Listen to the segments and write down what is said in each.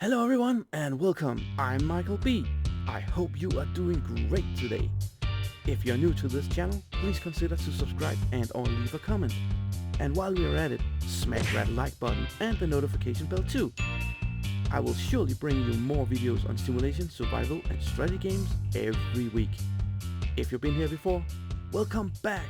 Hello everyone and welcome, I'm Michael B. I hope you are doing great today. If you're new to this channel, please consider to subscribe and or leave a comment. And while we are at it, smash that like button and the notification bell too. I will surely bring you more videos on simulation, survival and strategy games every week. If you've been here before, welcome back!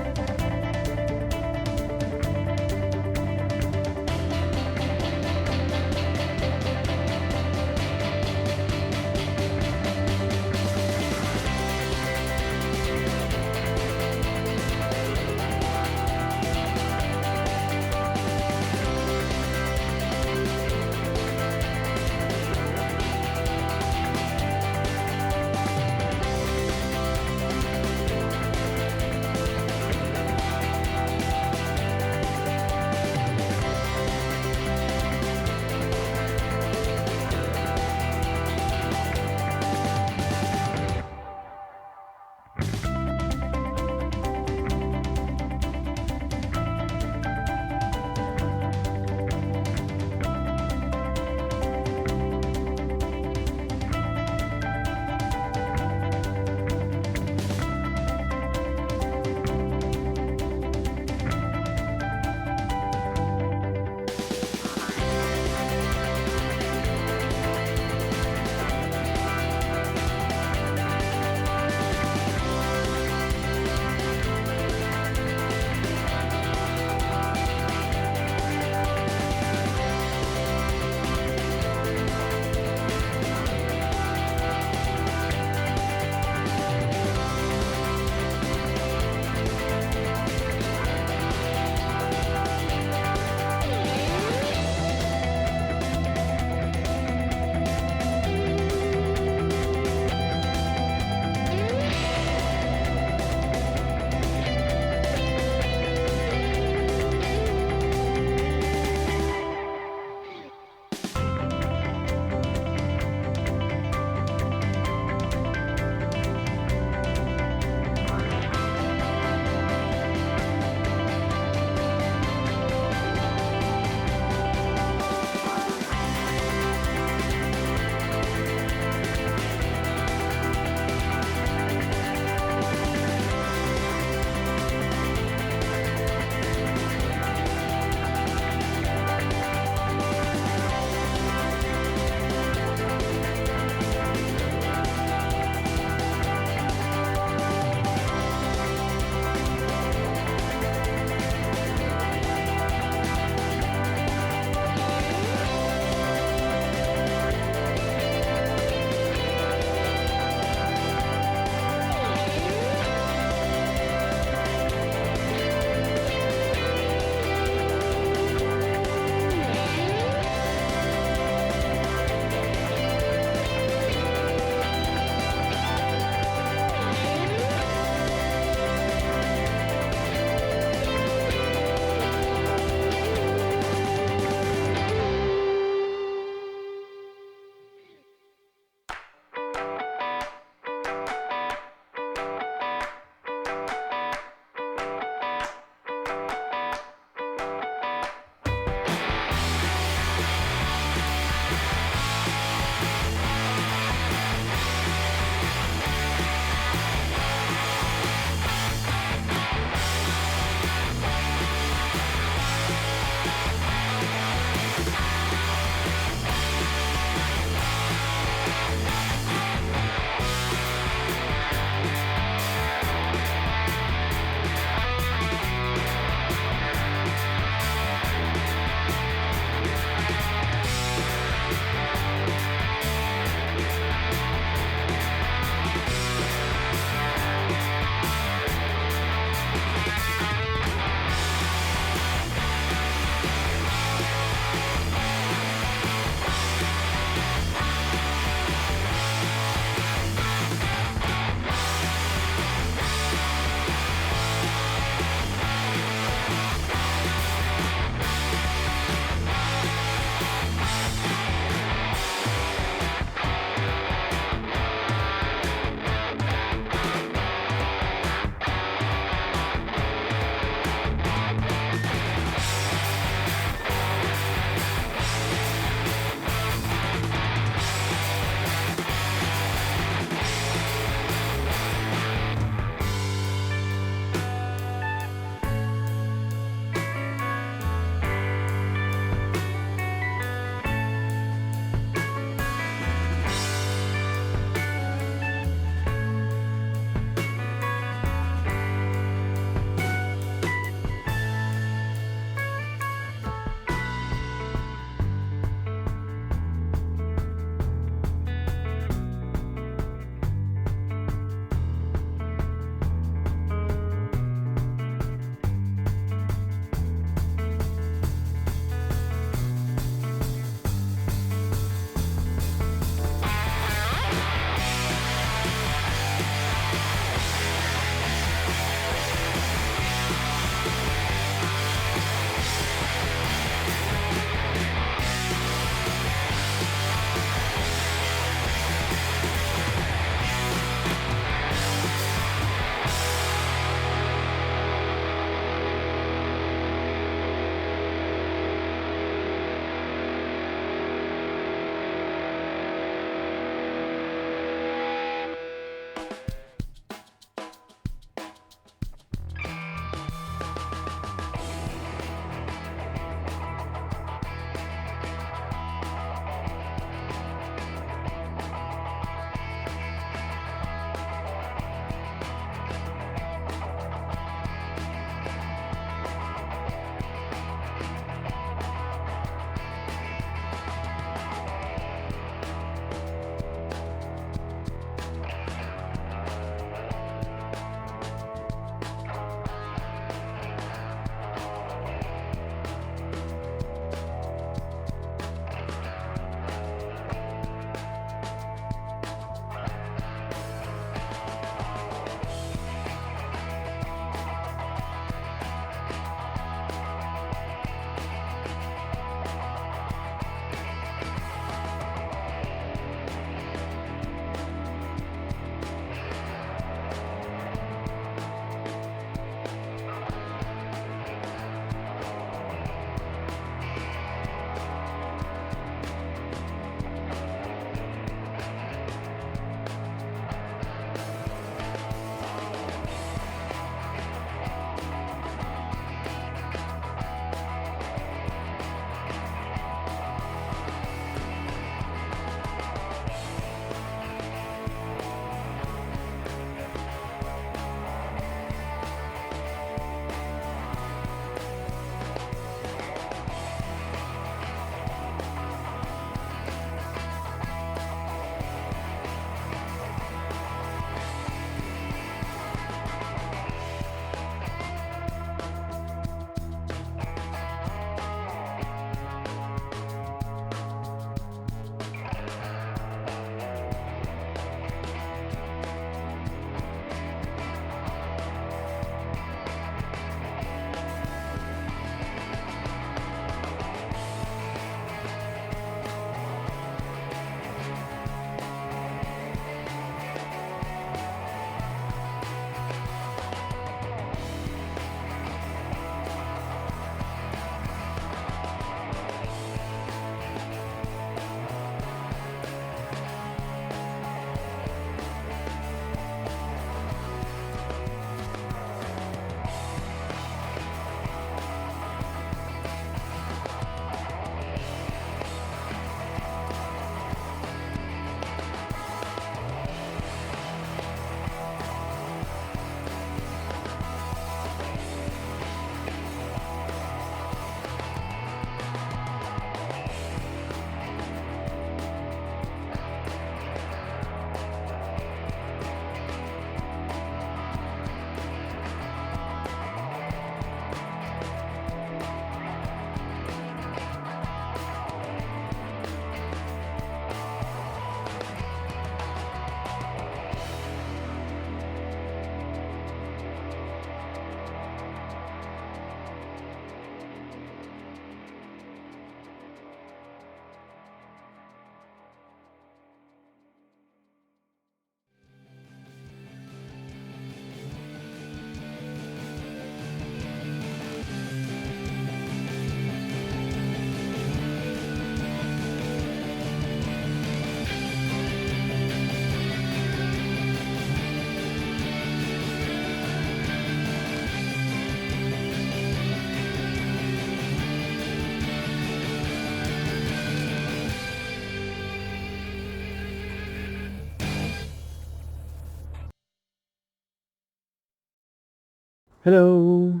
Hello,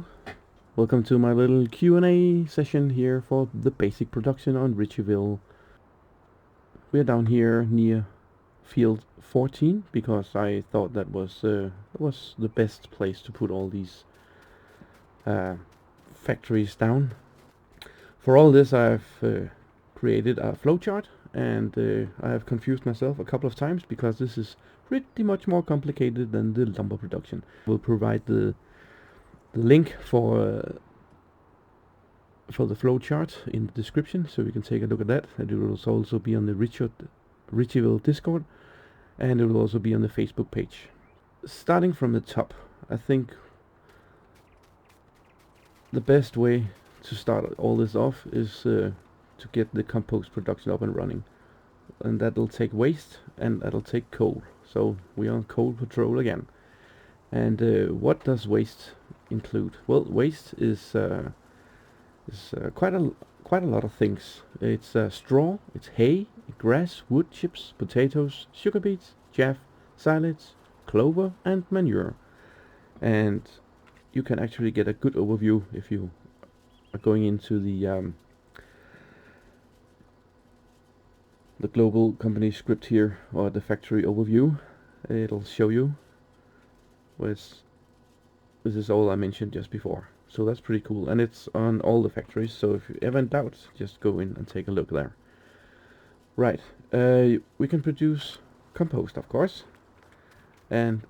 welcome to my little Q&A session here for the basic production on Ricciville. We are down here near field 14 because I thought that was the best place to put all these factories down. For all this I've created a flowchart, and I have confused myself a couple of times because this is pretty much more complicated than the lumber production. We'll provide the link for the flowchart in the description, so you can take a look at that. And it will also be on the Ricciville Discord, and it will also be on the Facebook page. Starting from the top, I think the best way to start all this off is to get the compost production up and running, and that'll take waste and that'll take coal. So we are on coal patrol again. And what does waste include? Well, waste is quite a lot of things. It's straw, it's hay, grass, wood chips, potatoes, sugar beets, chaff, silage, clover, and manure. And you can actually get a good overview if you are going into the global company script here, or the factory overview. It'll show you. This is all I mentioned just before. So that's pretty cool, and it's on all the factories, so if you ever in doubt, just go in and take a look there. Right, we can produce compost, of course, and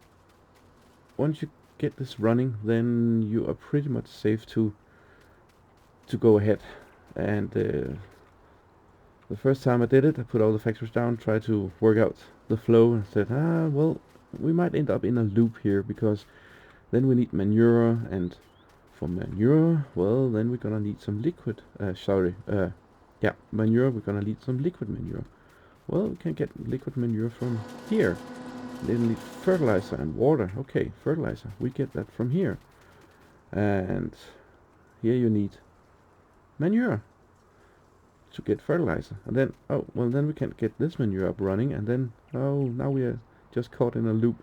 once you get this running, then you are pretty much safe to go ahead. And the first time I did it, I put all the factories down, tried to work out the flow, and said, well, we might end up in a loop here, because then we need manure, and for manure, well, then we're gonna need some liquid, manure, we're gonna need some liquid manure. Well, we can get liquid manure from here. Then need fertilizer and water. Okay, fertilizer, we get that from here. And here you need manure to get fertilizer. And then, then we can get this manure up running, and then, now we are just caught in a loop,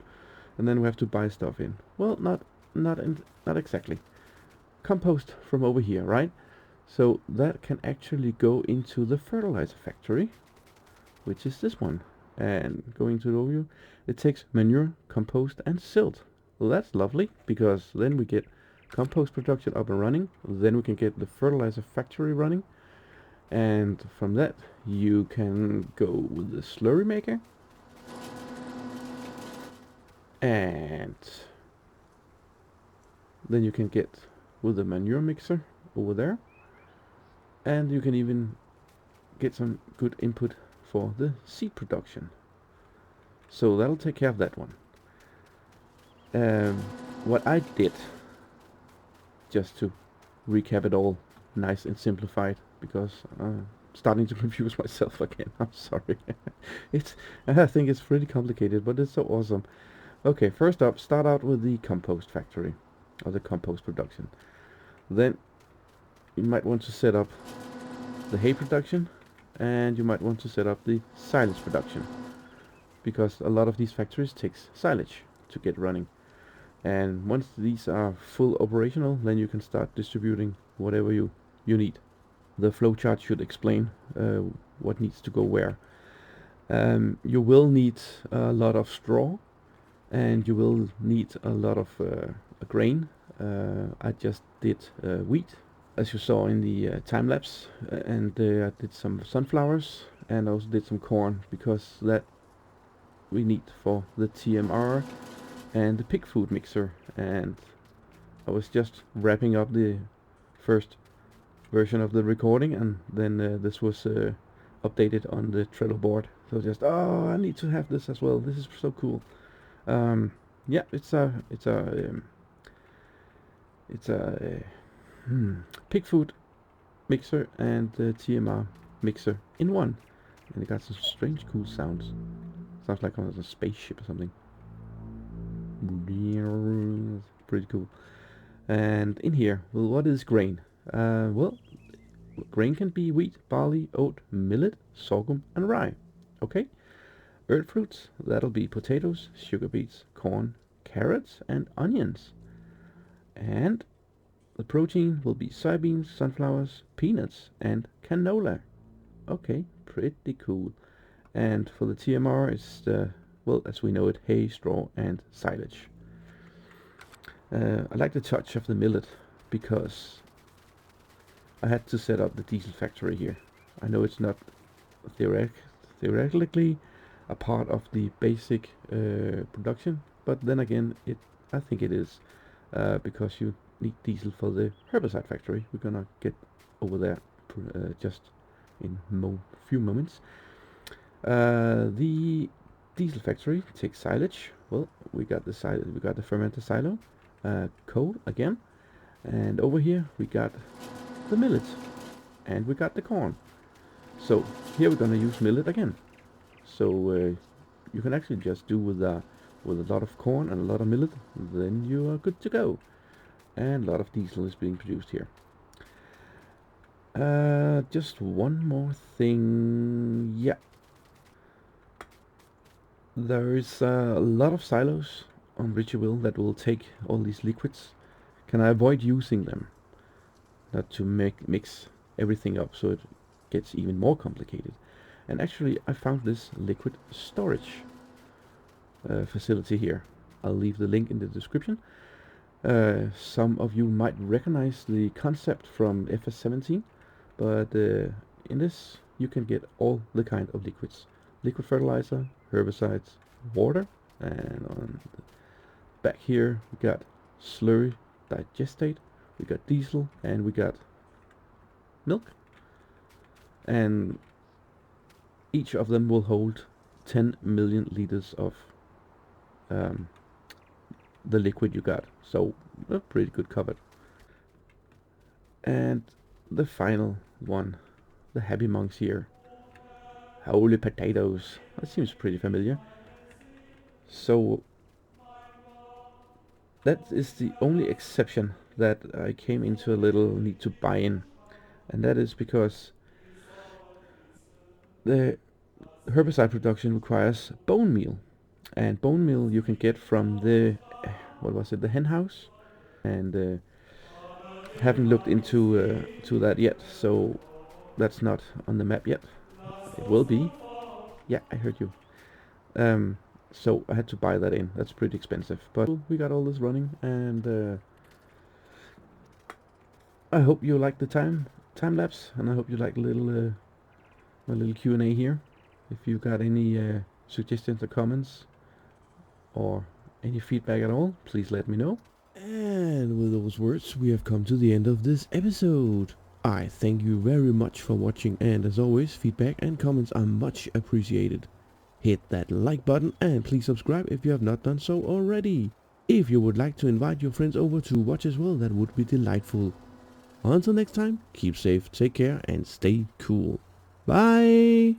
and then we have to buy stuff in. Well, not exactly. Compost from over here, right? So that can actually go into the fertilizer factory, which is this one. And going to the overview, it takes manure, compost, and silt. Well, that's lovely, because then we get compost production up and running. Then we can get the fertilizer factory running, and from that you can go with the slurry maker, and then you can get with the manure mixer over there, and you can even get some good input for the seed production. So that'll take care of that one. What I did, just to recap it all nice and simplified, because I'm starting to confuse myself again. I'm sorry. I think it's pretty complicated, but it's so awesome. Okay, first up, start out with the compost factory, or the compost production. Then you might want to set up the hay production, and you might want to set up the silage production, because a lot of these factories takes silage to get running. And once these are full operational, then you can start distributing whatever you need. The flowchart should explain what needs to go where. You will need a lot of straw, and you will need a lot of grain. I just did wheat, as you saw in the time lapse, and I did some sunflowers, and I also did some corn, because that we need for the TMR and the pig food mixer. And I was just wrapping up the first version of the recording, and then this was updated on the Trello board. So just, I need to have this as well. This is so cool. Yeah, it's a pig food mixer and TMR mixer in one, and it got some strange cool sounds. Sounds like on a spaceship or something. Pretty cool. And in here, well, what is grain? Well, grain can be wheat, barley, oat, millet, sorghum, and rye. Okay. Herb fruits, that'll be potatoes, sugar beets, corn, carrots, and onions. And the protein will be soybeans, sunflowers, peanuts, and canola. Okay, pretty cool. And for the TMR, it's the, well, as we know it, hay, straw, and silage. I like the touch of the millet because I had to set up the diesel factory here. I know it's not theoretically a part of the basic production, but then again, I think it is because you need diesel for the herbicide factory. We're gonna get over there just in few moments. The diesel factory takes silage. Well, we got the fermenter silo, coal again, and over here we got the millet, and we got the corn. So here we're gonna use millet again. So you can actually just do with a lot of corn and a lot of millet, then you are good to go. And a lot of diesel is being produced here. Just one more thing. Yeah, there is a lot of silos on Ricciville that will take all these liquids. Can I avoid using them? Not to mix everything up so it gets even more complicated. And actually I found this liquid storage facility here. I'll leave the link in the description. Some of you might recognize the concept from FS19, but in this you can get all the kind of liquids. Liquid fertilizer, herbicides, water, and on the back here we got slurry digestate, we got diesel, and we got milk. And each of them will hold 10 million liters of the liquid you got. So a pretty good cupboard. And the final one, the happy monks here. Holy potatoes. That seems pretty familiar. So that is the only exception that I came into a little need to buy in. And that is because the herbicide production requires bone meal. And bone meal you can get from the, what was it, the hen house? And haven't looked into to that yet, so that's not on the map yet. It will be. Yeah, I heard you. So I had to buy that in. That's pretty expensive, but we got all this running, and I hope you like the time lapse, and I hope you like little my little Q&A here. If you got any suggestions or comments or any feedback at all, please let me know. And with those words, we have come to the end of this episode. I thank you very much for watching, and as always, feedback and comments are much appreciated. Hit that like button and please subscribe if you have not done so already. If you would like to invite your friends over to watch as well, that would be delightful. Until next time, keep safe, take care, and stay cool. Bye!